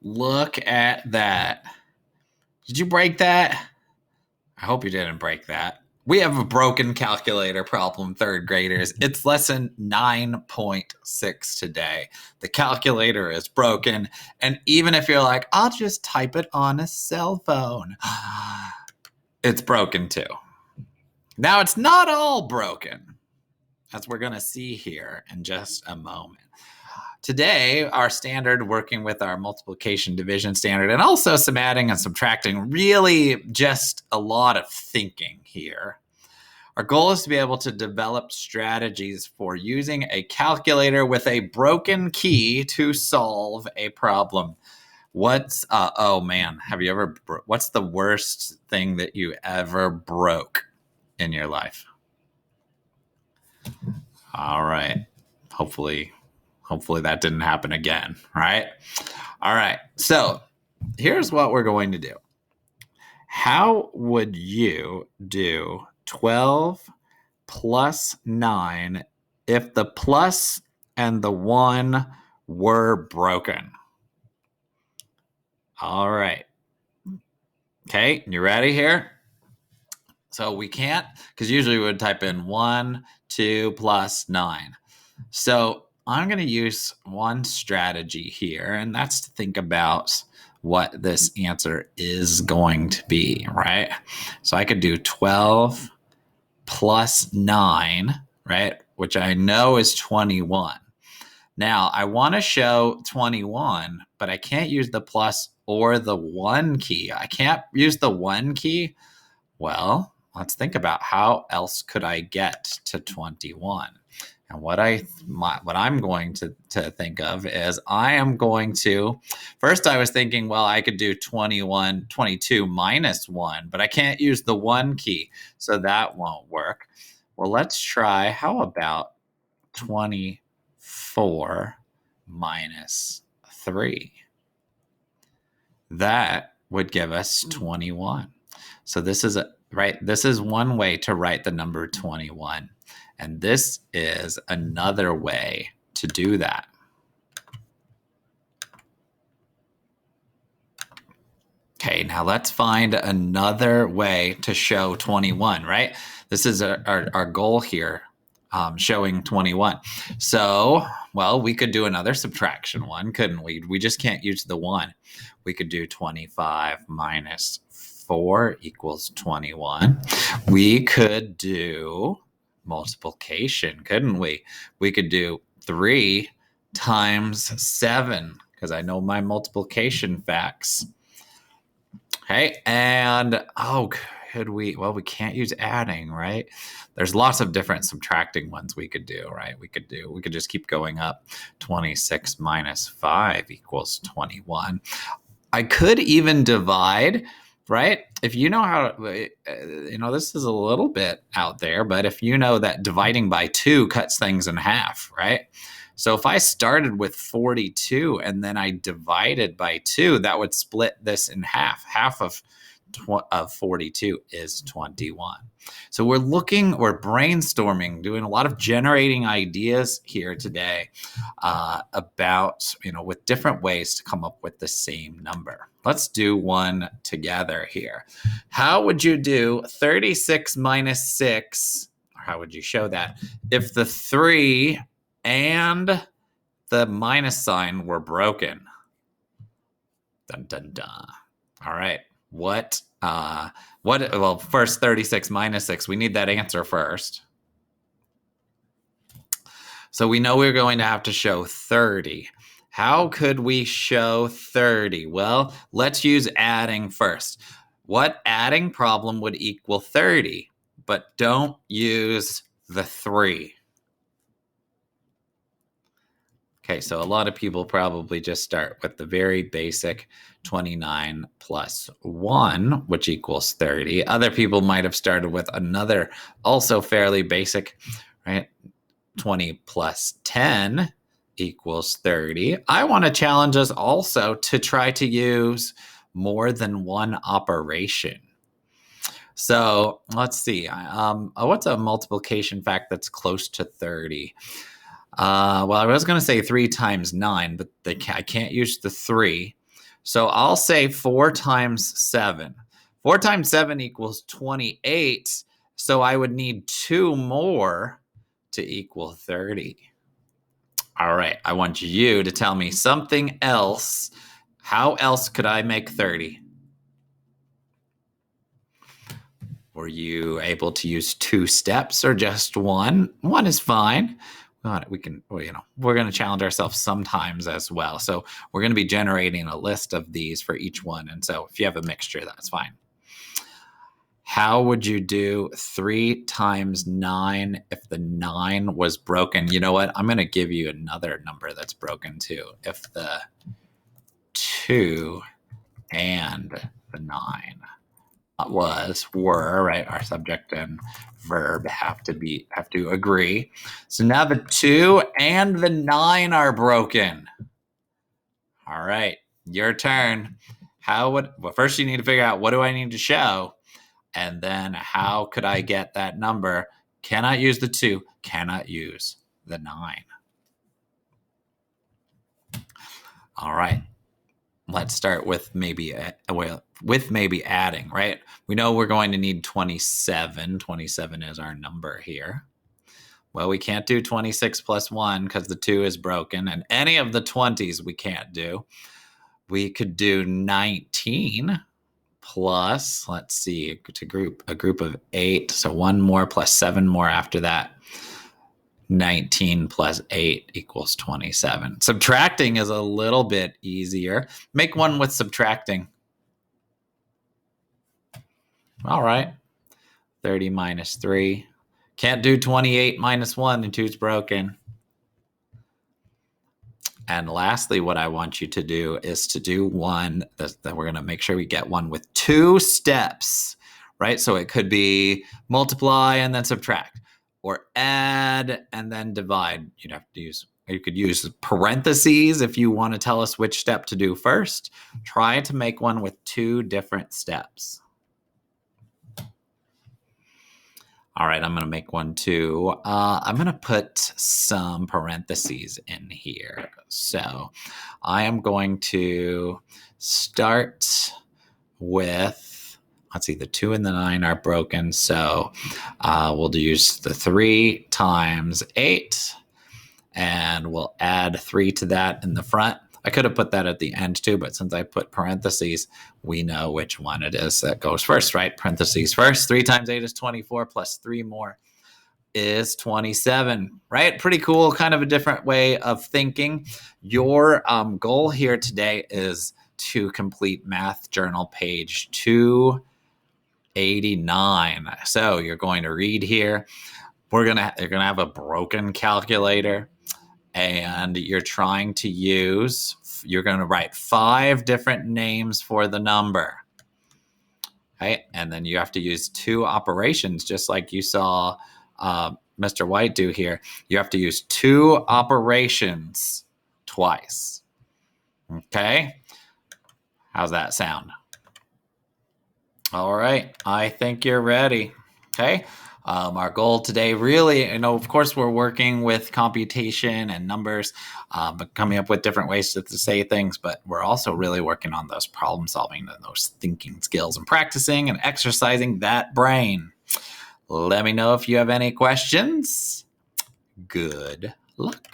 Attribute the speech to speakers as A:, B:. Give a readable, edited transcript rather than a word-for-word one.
A: Look at that. Did you break that? I hope you didn't break that. We have a broken calculator problem, third graders. It's lesson 9.6 today. The calculator is broken. And even if you're like, I'll just type it on a cell phone, it's broken too. Now, it's not all broken, as we're going to see here in just a moment. Today, our standard, working with our multiplication division standard, and also some adding and subtracting, really just a lot of thinking here. Our goal is to be able to develop strategies for using a calculator with a broken key to solve a problem. What's what's the worst thing that you ever broke in your life? All right. Hopefully that didn't happen again, right? All right. So here's what we're going to do. How would you do 12 plus 9 if the plus and the 1 were broken? All right. Okay, you ready here? So we can't, because usually we would type in 1, 2 plus 9. So I'm going to use one strategy here, and that's to think about what this answer is going to be, right? So I could do 12 plus 9, right, which I know is 21. Now, I want to show 21, but I can't use the plus or the 1 key. I can't use the 1 key. Well, let's think about how else could I get to 21. And what I'm going to think of is I am going to, first I was thinking, well, I could do 22 minus 1, but I can't use the 1 key, so that won't work. Well, let's try, how about 24 minus 3? That would give us 21. So this is this is one way to write the number 21. And this is another way to do that. Okay, now let's find another way to show 21, right? This is our goal here, showing 21. So, well, we could do another subtraction one, couldn't we? We just can't use the 1. We could do 25 minus 4 equals 21. We could do multiplication, couldn't we? We could do 3 times 7, because I know my multiplication facts. Okay, and could we? Well, we can't use adding, right? There's lots of different subtracting ones we could do, right? We could just keep going up. 26 minus 5 equals 21. I could even divide, right? If you know how, this is a little bit out there, but if you know that dividing by 2 cuts things in half, right? So if I started with 42 and then I divided by 2, that would split this in half. Half of 42 is 21. So we're brainstorming, doing a lot of generating ideas here today about, with different ways to come up with the same number. Let's do one together here. How would you do 36 minus 6, or how would you show that, if the 3 and the minus sign were broken? Dun, dun, dun. All right. Well, first 36 minus 6, we need that answer first. So we know we're going to have to show 30. How could we show 30? Well, let's use adding first. What adding problem would equal 30? But don't use the 3. Okay, so a lot of people probably just start with the very basic 29 plus 1, which equals 30. Other people might have started with another also fairly basic, right? 20 plus 10 equals 30. I want to challenge us also to try to use more than one operation. So let's see. What's a multiplication fact that's close to 30? Well, I was going to say 3 times 9, but I can't use the 3. So I'll say 4 times 7. 4 times 7 equals 28. So I would need 2 more to equal 30. All right. I want you to tell me something else. How else could I make 30? Were you able to use 2 steps or just one? One is fine. We can, we're going to challenge ourselves sometimes as well. So we're going to be generating a list of these for each one. And so if you have a mixture, that's fine. How would you do 3 times 9 if the 9 was broken? You know what? I'm going to give you another number that's broken too. If the 2 and the 9 were, right? Our subject and verb have to agree. So now the 2 and the 9 are broken. All right, your turn. First you need to figure out what do I need to show, and then how could I get that number? Cannot use the 2, cannot use the 9. All right. Let's start with maybe adding, right? We know we're going to need 27. 27 is our number here. Well, we can't do 26 plus 1 because the 2 is broken, and any of the 20s we can't do. We could do 19 plus, let's see, a group of 8, so 1 more plus 7 more after that. 19 plus 8 equals 27. Subtracting is a little bit easier. Make one with subtracting. All right. 30 minus 3. Can't do 28 minus 1. The 2's broken. And lastly, what I want you to do is to do one that we're going to make sure we get one with 2 steps, right? So it could be multiply and then subtract, or add and then divide. You could use parentheses if you want to tell us which step to do first. Try to make one with 2 different steps. All right, I'm going to make one too. I'm going to put some parentheses in here. So I am going to start with, let's see, the 2 and the 9 are broken. So we'll use the 3 times 8, and we'll add 3 to that in the front. I could have put that at the end too, but since I put parentheses, we know which one it is that goes first, right? Parentheses first. 3 times 8 is 24, plus 3 more is 27, right? Pretty cool, kind of a different way of thinking. Your goal here today is to complete Math Journal page 289. So you're going to read here. You're gonna have a broken calculator. And you're going to write 5 different names for the number. Okay? And then you have to use 2 operations, just like you saw Mr. White do here. You have to use 2 operations twice. Okay? How's that sound? All right. I think you're ready. Okay? Our goal today really, of course, we're working with computation and numbers, but coming up with different ways to say things, but we're also really working on those problem solving and those thinking skills and practicing and exercising that brain. Let me know if you have any questions. Good luck.